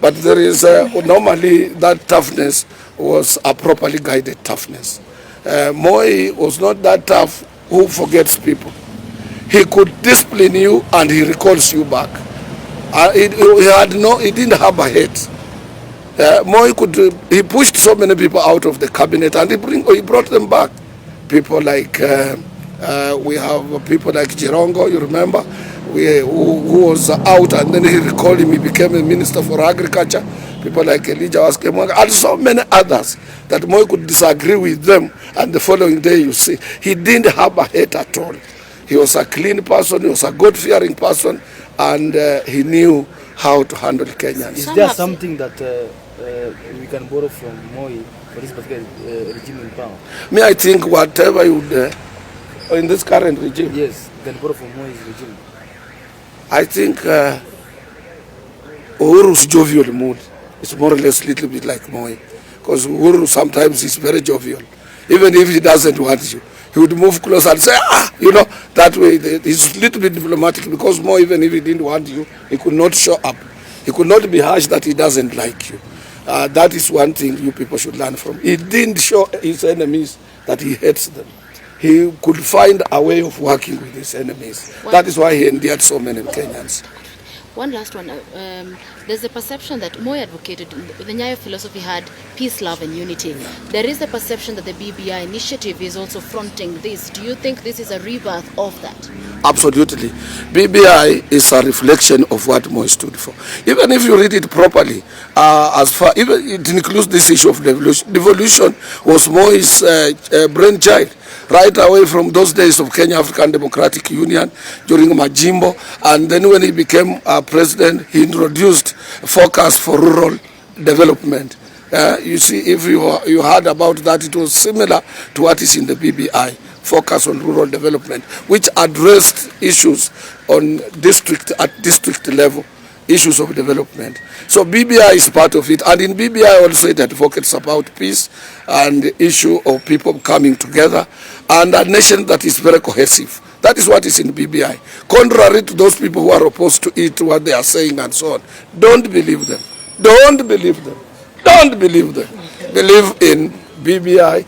But there is normally that toughness was a properly guided toughness. Moi was not that tough who forgets people. He could discipline you and he recalls you back. He didn't have a hate. Moi he pushed so many people out of the cabinet and he brought them back. People like we have people like Jirongo, you remember, who was out and then he recalled him. He became a minister for agriculture. People like Elijah Waskemwanga and so many others that Moi could disagree with them, and the following day you see he didn't have a hate at all. He was a clean person, he was a God-fearing person, and he knew how to handle Kenyans. Is there something that we can borrow from Moi for this particular regime in power? Me, I think whatever you do in this current regime. Yes, you can borrow from Moi's regime. I think Uhuru's jovial mood is more or less a little bit like Moi, because Uhuru sometimes is very jovial. Even if he doesn't want you, he would move closer and say, that way. He's a little bit diplomatic, because Moi, even if he didn't want you, he could not show up. He could not be harsh that he doesn't like you. That is one thing you people should learn from. He didn't show his enemies that he hates them. He could find a way of working with his enemies. That is why he endeared so many Kenyans. One last one. There's a perception that Moi advocated, the Nyayo philosophy had peace, love and unity. There is a perception that the BBI initiative is also fronting this. Do you think this is a rebirth of that? Absolutely. BBI is a reflection of what Moi stood for. Even if you read it properly, even it includes this issue of devolution. Devolution was Moi's brainchild. Right away from those days of Kenya African Democratic Union during Majimbo, and then when he became president, he introduced focus for rural development. You see, if you heard about that, it was similar to what is in the BBI, focus on rural development, which addressed issues on at district level, issues of development. So BBI is part of it, and in BBI also it advocates about peace and the issue of people coming together and a nation that is very cohesive. That is what is in BBI. Contrary to those people who are opposed to it, what they are saying and so on. Don't believe them. Don't believe them. Don't believe them. Believe in BBI,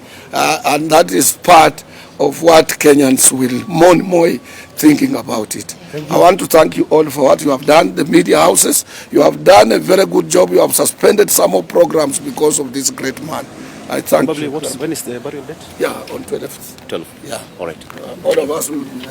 and that is part of what Kenyans will mourn Moi thinking about it. I want to thank you all for what you have done, the media houses. You have done a very good job. You have suspended some more programs because of this great man. I thank you. When is the burial date? Yeah, on 12th. 12. Yeah. All right. All of us will